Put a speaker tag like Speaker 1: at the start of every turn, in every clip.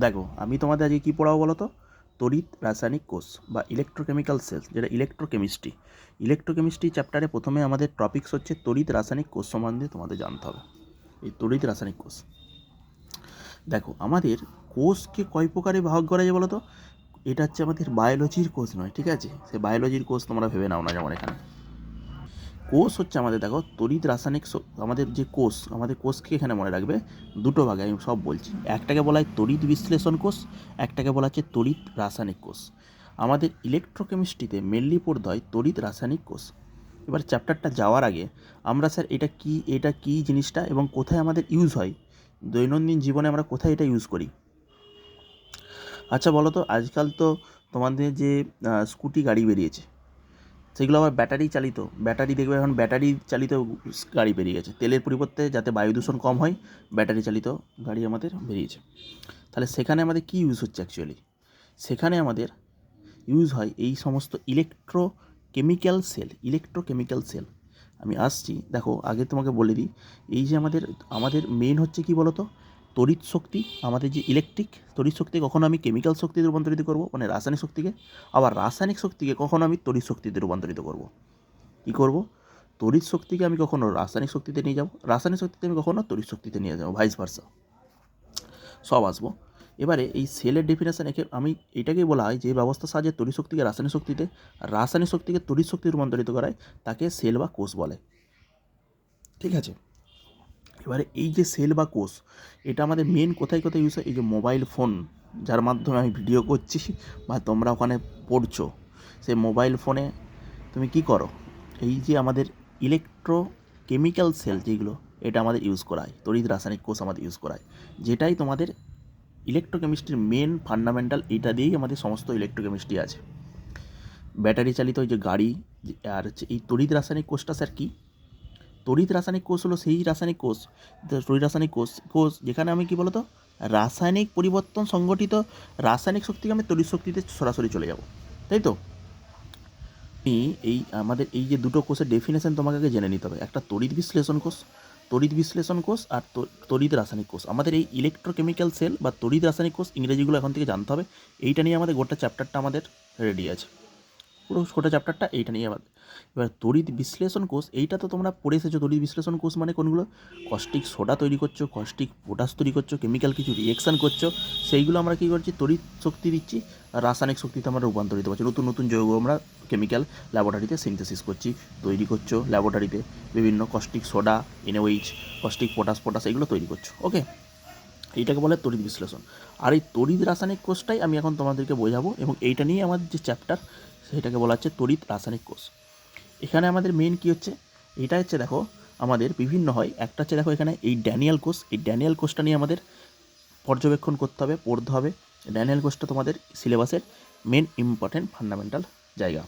Speaker 1: দেখো আমি তোমাদের আজকে কী পড়াবো বলো তো, তড়িৎ রাসায়নিক কোষ বা ইলেকট্রোকেমিক্যাল সেলস, যেটা ইলেকট্রোকেমিস্ট্রি। ইলেকট্রোকেমিস্ট্রি চ্যাপ্টারে প্রথমে আমাদের টপিকস হচ্ছে তড়িৎ রাসায়নিক কোষ সম্বন্ধে তোমাদের জানতে হবে। এই তড়িৎ রাসায়নিক কোষ, দেখো আমাদের কোষকে কয় প্রকারে ভাগ করা যায় বলো তো। এটা হচ্ছে আমাদের বায়োলজির কোষ নয়, ঠিক আছে? সে বায়োলজির কোষ তোমরা ভেবে নাও না। যেমন এখানে কোষ হচ্ছে আমাদের, দেখো তড়িৎ রাসায়নিক আমাদের যে কোষ, আমাদের কোষকে এখানে মনে রাখবে দুটো ভাগে, আমি সব বলছি। একটাকে বলা হয় তড়িৎ বিশ্লেষণ কোষ, একটাকে বলা হচ্ছে তড়িৎ রাসায়নিক কোষ। আমাদের ইলেকট্রোকেমিস্ট্রিতে মেনলি পড়তে হয় তড়িৎ রাসায়নিক কোষ। এবার চ্যাপ্টারটা যাওয়ার আগে আমরা স্যার এটা কি জিনিসটা এবং কোথায় আমাদের ইউজ হয়, দৈনন্দিন জীবনে আমরা কোথায় এটা ইউজ করি। আচ্ছা বলো তো, আজকাল তো তোমাদের যে স্কুটি গাড়ি বেরিয়েছে, সেগুলো আবার ব্যাটারি চালিত। ব্যাটারি দেখবে এখন ব্যাটারি চালিত গাড়ি বেরিয়ে গেছে। তেলের পরিবর্তে যাতে বায়ু দূষণ কম হয়, ব্যাটারি চালিত গাড়ি আমাদের বেরিয়েছে। তাহলে সেখানে আমাদের কী ইউজ হচ্ছে অ্যাকচুয়ালি? সেখানে আমাদের ইউজ হয় এই সমস্ত ইলেকট্রোকেমিক্যাল সেল। আমি আসছি, দেখো আগে তোমাকে বলে দিই, এই যে আমাদের মেন হচ্ছে কি বলতো, তড়িৎ শক্তি। আমাদের যে ইলেকট্রিক তড়িৎ শক্তি কখনো আমি কেমিক্যাল শক্তিতে রূপান্তরিত করব, মানে রাসায়নিক শক্তিকে। আবার রাসায়নিক শক্তিকে কখনো আমি তড়িৎ শক্তিতে রূপান্তরিত করব। কী করব? তড়িৎ শক্তিকে আমি কখনো রাসায়নিক শক্তিতে নিয়ে যাব, রাসায়নিক শক্তিতে আমি কখনো তড়িৎ শক্তিতে নিয়ে যাবো, ভাইস ভার্সা। সব আসবো। এবারে এই সেলের ডেফিনেশন আমি এটাকেই বলা হয় যে ব্যবস্থার সাহায্যে তড়িৎ শক্তিকে রাসায়নিক শক্তিতে, রাসায়নিক শক্তিকে তড়িৎ শক্তিতে রূপান্তরিত করায় তাকে সেল বা কোষ বলে। ঠিক আছে? এবারে এই যে সেল বা কোষ, এটা আমাদের মেন কোথায় কোথায় ইউজ হয়? এই যে মোবাইল ফোন, যার মাধ্যমে আমি ভিডিও করছি বা তোমরা ওখানে পড়ছো, সেই মোবাইল ফোনে তুমি কি করো? এই যে আমাদের ইলেকট্রোকেমিক্যাল সেল যেগুলো, এটা আমাদের ইউজ করা হয়, তড়িৎ রাসায়নিক কোষ আমাদের ইউজ করা হয়। যেটাই তোমাদের ইলেকট্রোকেমিস্ট্রির মেন ফান্ডামেন্টাল, এটা দিয়েই আমাদের সমস্ত ইলেকট্রোকেমিস্ট্রি আছে। ব্যাটারি চালিত ওই যে গাড়ি, আর হচ্ছে এই তড়িৎ রাসায়নিক কোষটা স্যার কি? তড়িৎ রাসায়নিক কোষ হলো সেই রাসায়নিক কোষ, তড়িৎ রাসায়নিক কোষ যেখানে আমি কি বলতো, রাসায়নিক পরিবর্তন সংগঠিত রাসায়নিক শক্তিকে আমি তড়িৎ শক্তিতে সরাসরি চলে যাব, তাই তো? আমাদের এই যে দুটো কোষের ডেফিনেশন তোমাকে আগে জেনে নিতে হবে। একটা তড়িৎ বিশ্লেষণ কোষ আর তড়িৎ রাসায়নিক কোষ। আমাদের এই ইলেকট্রোকেমিক্যাল সেল বা তড়িৎ রাসায়নিক কোষ, ইংরেজিগুলো এখন থেকে জানতে হবে। এইটা নিয়ে আমাদের গোটা চ্যাপ্টারটা আমাদের রেডি আছে, পুরো গোটা চ্যাপ্টারটা এইটা নিয়ে আমাদের। এবার তড়িৎ বিশ্লেষণ কোষ, এইটা তো তোমরা পড়ে এসেছো। তড়িৎ বিশ্লেষণ কোষ মানে কোনগুলো? কস্টিক সোডা তৈরি করছো, কস্টিক পটাশ তৈরি করছো, কেমিক্যাল কিছু রিয়েকশান করছো, সেইগুলো আমরা কী করছি? তড়িৎ শক্তি দিচ্ছি, রাসায়নিক শক্তিতে আমরা রূপান্তরিত করছি। নতুন নতুন যৌগ আমরা কেমিক্যাল ল্যাবরেটরিতে সিনথেসিস করছি, তৈরি করছো ল্যাবরেটরিতে, বিভিন্ন caustic soda, NOH, caustic potash এগুলো তৈরি করছো। ওকে, এইটাকে বলে তড়িৎ বিশ্লেষণ। আর এই তড়িৎ রাসায়নিক কোষটাই আমি এখন তোমাদেরকে বোঝাবো, এবং এইটা নিয়ে আমাদের যে চ্যাপ্টার, সেটাকে বলা হচ্ছে তড়িৎ রাসায়নিক কোষ। এখানে আমাদের মেন কী হচ্ছে, এটা হচ্ছে দেখো আমাদের বিভিন্ন হয়। একটা হচ্ছে দেখো এখানে এই ড্যানিয়েল কোষ, এই ড্যানিয়েল কোষটা নিয়ে আমাদের পর্যবেক্ষণ করতে হবে, পড়তে হবে। ড্যানিয়েল কোষটা তোমাদের সিলেবাসের মেন ইম্পর্টেন্ট ফান্ডামেন্টাল জায়গা।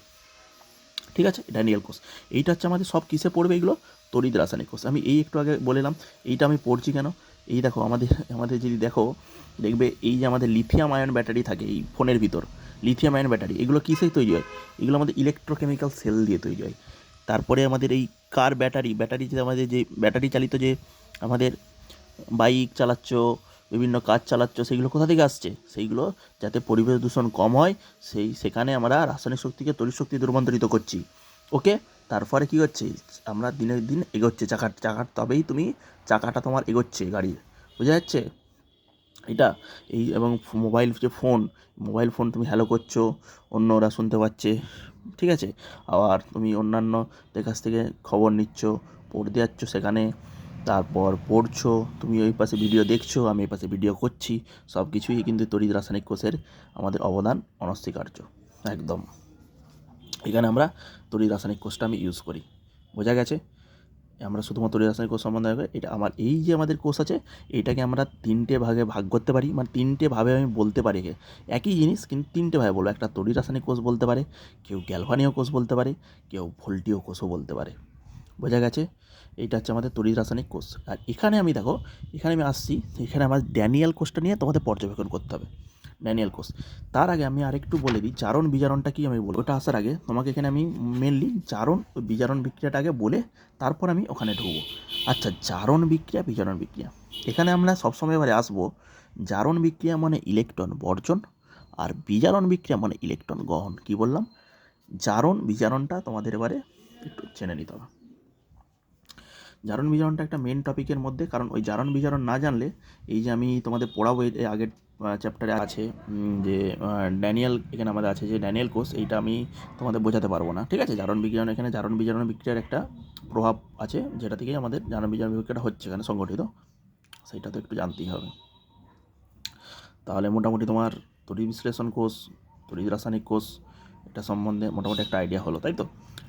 Speaker 1: ঠিক আছে? ড্যানিয়েল কোষ এইটা হচ্ছে আমাদের সব কিসে পড়বে? এগুলো তড়িৎ রাসায়নিক কোষ। আমি এই একটু আগে বললাম এইটা আমি পড়ছি কেন। এই দেখো আমাদের আমাদের যদি দেখো, দেখবে এই যে আমাদের লিথিয়াম আয়ন ব্যাটারি থাকে এই ফোনের ভিতর, লিথিয়াম আয়ন ব্যাটারি, এগুলো কিসে তৈরি হয়? এগুলো আমাদের ইলেকট্রোকেমিক্যাল সেল দিয়ে তৈরি হয়। তারপরে আমাদের এই কার ব্যাটারি যে আমাদের যে ব্যাটারি চালিত যে আমাদের বাইক চালাচ্ছ, বিভিন্ন কাজ চালাচ্ছ, সেগুলো কোথা থেকে আসছে? সেইগুলো যাতে পরিবেশ দূষণ কম হয়, সেখানে আমরা রাসায়নিক শক্তিকে তড়িৎ শক্তিতে রূপান্তরিত করছি। ওকে, তারপরে কী হচ্ছে? আমরা দিনের দিন এগোচ্ছে চাকার তবেই চাকাটা তোমার এগোচ্ছে গাড়ির, বোঝা যাচ্ছে এটা? এই এবং মোবাইল ফোন তুমি হ্যালো করছো, অন্যরা শুনতে পাচ্ছে, ঠিক আছে? আবার তুমি অন্যান্যদের কাছ থেকে খবর নিচ্ছ, পড়তে যাচ্ছ সেখানে, তারপর পড়ছো, তুমি ওই পাশে ভিডিও দেখছো, আমি এই পাশে ভিডিও করছি। সব কিছুই কিন্তু তড়িৎ রাসায়নিক কোষের আমাদের অবদান অনস্বীকার্য, একদম। এখানে আমরা তড়িৎ রাসায়নিক কোষটা আমি ইউজ করি, বোঝা গেছে? আমরা শুধুমাত্র রাসায়নিক কোষ সম্বন্ধে হবে। এটা আমার এই যে আমাদের কোষ আছে, এইটাকে আমরা তিনটে ভাগে ভাগ করতে পারি, মানে তিনটে ভাবে আমি বলতে পারি। একই জিনিস কিন্তু তিনটে ভাবে বলবো। একটা তড়িৎ রাসায়নিক কোষ বলতে পারে, কেউ গ্যালভানীয় কোষ বলতে পারে, কেউ ভোল্টীয় কোষও বলতে পারে, বোঝা গেছে? এইটা হচ্ছে আমাদের তড়িৎ রাসায়নিক কোষ। আর এখানে আমি দেখো, এখানে আমি আসছি, এখানে আমার ড্যানিয়েল কোষটা নিয়ে তোমাদের পর্যবেক্ষণ করতে হবে, ড্যানিয়েল কোষ। তার আগে আমি আরেকটু বলে দিই জারণ বিজারণটা কি আমি বলবো। ওটা আসার আগে তোমাকে এখানে আমি মেনলি জারণ ও বিজারণ বিক্রিয়াটা আগে বলে তারপর আমি ওখানে ঢুকবো। আচ্ছা, জারণ বিক্রিয়া, বিজারণ বিক্রিয়া, এখানে আমরা সবসময় এবারে আসবো জারণ বিক্রিয়া মানে ইলেকট্রন বর্জন, আর বিজারণ বিক্রিয়া মানে ইলেকট্রন গ্রহণ। কি বললাম? জারণ বিজারণটা তোমাদের এবারে একটু জেনে নিতে হবে। জারণ বিজারণটা একটা মেন টপিকের মধ্যে, কারণ ওই জারণ বিজারণ না জানলে এই যে আমি তোমাদের পড়াবো এর আগের চ্যাপ্টারে আছে যে ড্যানিয়েল, এখানে আমাদের আছে যে ড্যানিয়েল কোষ, এইটা আমি তোমাদের বোঝাতে পারবো না। ঠিক আছে, জারণ বিজ্ঞান, এখানে জারণ বিজারণ বিক্রিয়ার একটা প্রভাব আছে যেটা থেকেই আমাদের জারণ বিজারণ বিক্রিয়াটা হচ্ছে এখানে সংগঠিত, সেইটা তো একটু জানতেই হবে। তাহলে মোটামুটি তোমার তড়িৎ বিশ্লেষণ কোষ, তড়িৎ রাসায়নিক কোষ, এটা সম্বন্ধে মোটামুটি একটা আইডিয়া হলো, তাই তো?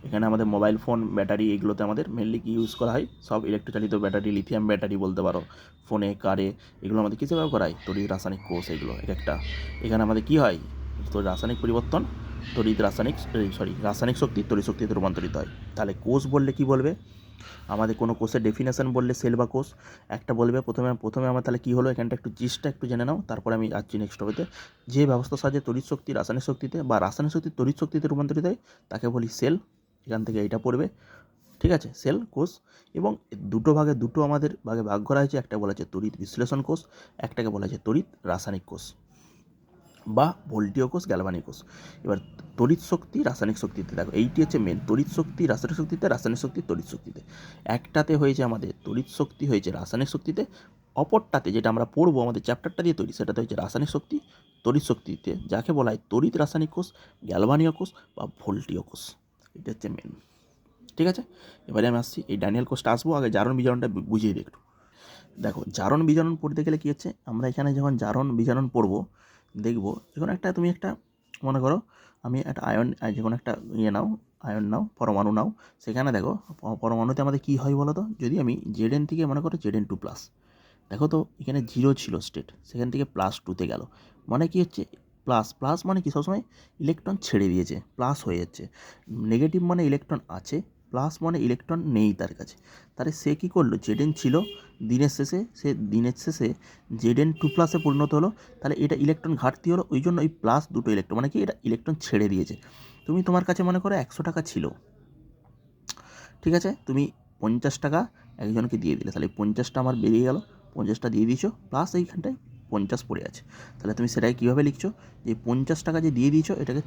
Speaker 1: এখানে আমাদের মোবাইল ফোন, ব্যাটারি, এগুলোতে আমাদের মেনলি কি ইউজ করা হয়? সব ইলেকট্রোচালিত ব্যাটারি, লিথিয়াম ব্যাটারি বলতে পারো, ফোনে, কারে, এগুলো আমাদের কিসে ব্যবহার করা হয়? তড়িৎ রাসায়নিক কোষ এগুলো এক একটা। এখানে আমাদের কি হয়? তো রাসায়নিক পরিবর্তন, রাসায়নিক শক্তি তড়িৎ শক্তিতে রূপান্তরিত হয়। তাহলে কোষ বললে কি বলবে? আমাদের কোনো কোষের ডেফিনেশন বললে সেল বা কোষ একটা বলবে। প্রথমে আমার তাহলে কী হলো, এখানটা একটু জিনিসটা একটু জেনে নাও, তারপরে আমি যাচ্ছি নেক্সট টপিতে। যে ব্যবস্থার সাহায্যে তড়িৎ শক্তি রাসায়নিক শক্তিতে বা রাসায়নিক শক্তি তড়িৎ শক্তিতে রূপান্তরিত হয় তাকে বলি সেল। এখান থেকে এইটা পড়বে, ঠিক আছে? সেল, কোষ। এবং দুটো আমাদের ভাগ করা হয়েছে। একটা বলা হচ্ছে তড়িৎ বিশ্লেষণ কোষ, একটাকে বলা হচ্ছে তড়িৎ রাসায়নিক কোষ বা ভোল্টীয় কোষ, গ্যালভানিক কোষ। এবার তড়িৎ শক্তি রাসায়নিক শক্তিতে দেখো, এইটি হচ্ছে মেন। তড়িৎ শক্তি রাসায়নিক শক্তিতে, রাসায়নিক শক্তি তড়িৎ শক্তিতে। একটাতে হয়েছে আমাদের তড়িৎ শক্তি হয়েছে রাসায়নিক শক্তিতে, অপরটাতে যেটা আমরা পড়বো আমাদের চ্যাপ্টারটা দিয়ে তৈরি, সেটাতে হচ্ছে রাসায়নিক শক্তি তড়িৎ শক্তিতে, যাকে বলা হয় তড়িৎ রাসায়নিক কোষ, গ্যালভানীয় কোষ বা ভোল্টীয় কোষ। এটা হচ্ছে মেন, ঠিক আছে? এবারে আমি আসছি এই ড্যানিয়েল কোষটা আসবো, আগে জারণ বিজারণটা বুঝিয়ে দিই একটু। দেখো, জারণ বিজারণ পড়তে গেলে কী হচ্ছে, আমরা এখানে যখন জারণ বিজারণ পড়বো দেখবো, যখন তুমি একটা মনে করো আমি একটা যে কোনো একটা নাও, আয়ন নাও, পরমাণু নাও, সেখানে দেখো পরমাণুতে আমাদের কী হয় বলো তো? যদি আমি জেড থেকে মনে করো Zn2+, দেখো তো এখানে 0 ছিল স্টেট, সেখান থেকে +2তে গেল, মানে কি হচ্ছে? প্লাস মানে কি সবসময় ইলেকট্রন ছেড়ে দিয়েছে, প্লাস হয়ে যাচ্ছে। নেগেটিভ মানে ইলেকট্রন আছে, প্লাস মানে ইলেকট্রন নেই তার কাছে। তাহলে সে কী করলো? Zn ছিল, দিনের শেষে Zn2+ পরিণত হলো। তাহলে এটা ইলেকট্রন ঘাটতি হলো, ওই জন্য এই প্লাস দুটো ইলেকট্রন, মানে কি এটা ইলেকট্রন ছেড়ে দিয়েছে। তোমার কাছে মনে করো 100 টাকা ছিল, ঠিক আছে? তুমি 50 টাকা একজনকে দিয়ে দিলে, তাহলে 50টা আমার বেরিয়ে গেল, 50টা দিয়ে দিয়েছো, প্লাস এইখানটায় 50 পড়ে আছে। তাহলে তুমি সেটাকে কীভাবে লিখছো? যে 50 টাকা যে দিয়ে দিয়েছো, এটাকে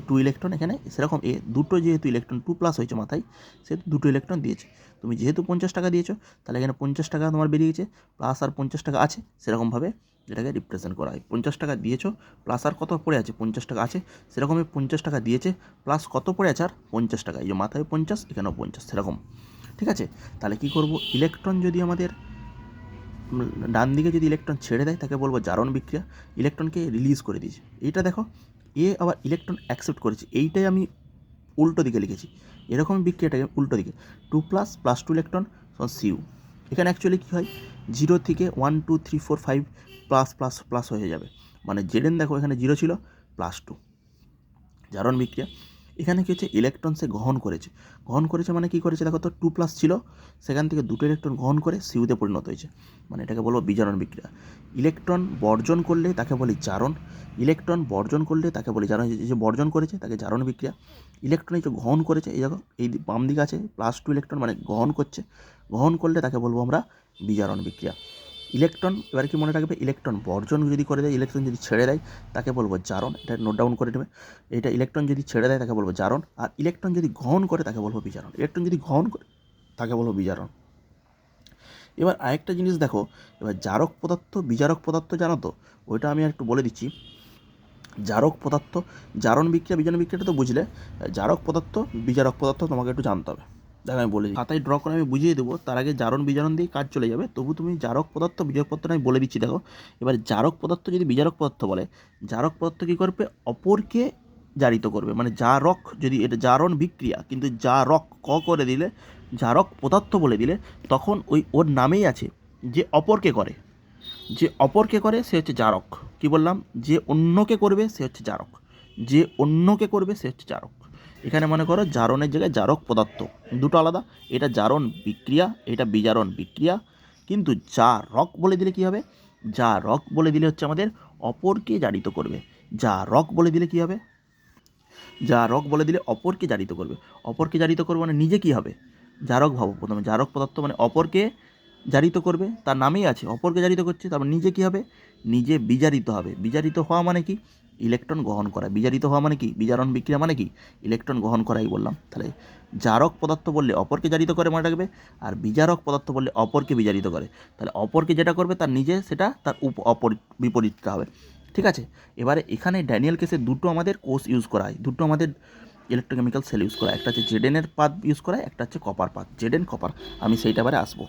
Speaker 1: টু ইলেকট্রন, এখানে সেরকম দুটো যেহেতু ইলেকট্রন 2+ হয়েছে মাথায়, সেহেতু দুটো ইলেকট্রন দিয়েছে। তুমি যেহেতু 50 টাকা দিয়েছো, তাহলে এখানে 50 টাকা তোমার বেরিয়ে গেছে, প্লাস আর 50 টাকা আছে, সেরকমভাবে এটাকে রিপ্রেজেন্ট করা হয়। 50 টাকা দিয়েছো, প্লাস আর কত পড়ে আছে? 50 টাকা আছে, সেরকমই 50 টাকা দিয়েছে, প্লাস কত পড়ে আছে? আর 50 টাকা। এই যে মাথায় 50, এখানেও 50, সেরকম, ঠিক আছে? তাহলে কি করব? ইলেকট্রন যদি আমাদের ডান দিকে যদি ইলেকট্রন ছেড়ে দেয়, তাকে বলবো জারণ বিক্রিয়া। ইলেকট্রনকে রিলিজ করে দিয়েছে, এইটা দেখো। আবার ইলেকট্রন অ্যাকসেপ্ট করেছে, এইটাই আমি উল্টো দিকে লিখেছি। এরকম বিক্রিয়াটাকে উল্টো দিকে, 2++2 ইলেকট্রন সিউ। এখানে অ্যাকচুয়ালি কী হয়? 0 থেকে 1 2 3 4 5 প্লাস প্লাস প্লাস হয়ে যাবে, মানে Zn দেখো এখানে 0 ছিল, +2। জারণ বিক্রিয়া। এখানে কী হচ্ছে? ইলেকট্রন সে গ্রহণ করেছে মানে কী করেছে দেখো তো? 2+ ছিল, সেখান থেকে দুটো ইলেকট্রন গ্রহণ করে সিউতে পরিণত হয়েছে, মানে এটাকে বলবো বিজারণ বিক্রিয়া। ইলেকট্রন বর্জন করলে তাকে বলি জারণ, ইলেকট্রন বর্জন করলে তাকে বলি জারণ। যে বর্জন করেছে তাকে জারণ বিক্রিয়া। ইলেকট্রন এই যে গ্রহণ করেছে, এই দেখো এই বাম দিকে আছে +2 ইলেকট্রন, মানে গ্রহণ করলে তাকে বলবো আমরা বিজারণ বিক্রিয়া। ইলেকট্রন, এবার কি মনে রাখবে? ইলেকট্রন বর্জন যদি করে দেয়, ইলেকট্রন যদি ছেড়ে দেয়, তাকে বলবো জারণ। এটা নোট ডাউন করে নেবে। এটা ইলেকট্রন যদি ছেড়ে দেয় তাকে বলবো জারণ, আর ইলেকট্রন যদি গ্রহণ করে তাকে বলবো বিজারণ। ইলেকট্রন যদি গ্রহণ করে তাকে বলবো বিজারণ। এবার আরেকটা জিনিস দেখো, এবার জারক পদার্থ বিজারক পদার্থ জানো তো? ওইটা আমি একটু বলে দিচ্ছি। জারক পদার্থ, জারণ বিক্রিয়া বিজারণ বিক্রিয়াটা তো বুঝলে, জারক পদার্থ বিজারক পদার্থ তোমাকে একটু জানতে হবে। দেখো আমি বলে দিই, খাতায় ড্র করে আমি বুঝিয়ে দেবো, তার আগে জারণ বিজারণ দিয়ে কাজ চলে যাবে। তবু তুমি জারক পদার্থ বিজারক পদার্থ আমি বলে দিচ্ছি। দেখো, এবার জারক পদার্থ যদি বিজারক পদার্থ বলে, জারক পদার্থ কী করবে? অপরকে জারিত করবে, মানে জারক, যদি এটা জারণ বিক্রিয়া কিন্তু জারক করে দিলে, জারক পদার্থ বলে দিলে, তখন ওর নামেই আছে যে অপরকে করে, সে হচ্ছে জারক। কি বললাম? যে অন্যকে করবে সে হচ্ছে জারক, সে হচ্ছে জারক। এখানে মনে করো জারণের জায়গায় জারক পদার্থ, দুটো আলাদা। এটা জারণ বিক্রিয়া, এটা বিজারণ বিক্রিয়া। কিন্তু জারক বলে দিলে কি হবে? জারক বলে দিলে হচ্ছে আমাদের অপরকে জারিত করবে। জারক বলে দিলে কি হবে? জারক বলে দিলে অপরকে জারিত করবে মানে নিজে কি হবে? জারক ভাবো, প্রথমে জারক পদার্থ মানে অপরকে জারিত করবে, তার নামেই আছে অপরকে জারিত করছে, তারপর নিজে কী হবে, নিজে বিজারিত হবে। বিজারিত হওয়া মানে কি, ইলেকট্রন গ্রহণ করা। বিজারিত হওয়া মানে কি, বিজারণ বিক্রিয়া মানে কি, ইলেকট্রন গ্রহণ করাই বললাম। তাহলে জারক পদার্থ বললে অপরকে জারিত করে মনে রাখবে, আর বিজারক পদার্থ বললে অপরকে বিজারিত করে। তাহলে অপরকে যেটা করবে তার নিজে সেটা তার বিপরীতটা হবে। ঠিক আছে, এবারে এখানে ড্যানিয়েল কেসে দুটো আমাদের কোষ ইউজ করা হয়, দুটো আমাদের ইলেকট্রোকেমিক্যাল সেল ইউজ করা হয়। একটা হচ্ছে জেডেনের পাত ইউজ করা হয়, একটা হচ্ছে কপার পাত, জেডেন কপার। আমি সেইটা এবারে আসবো।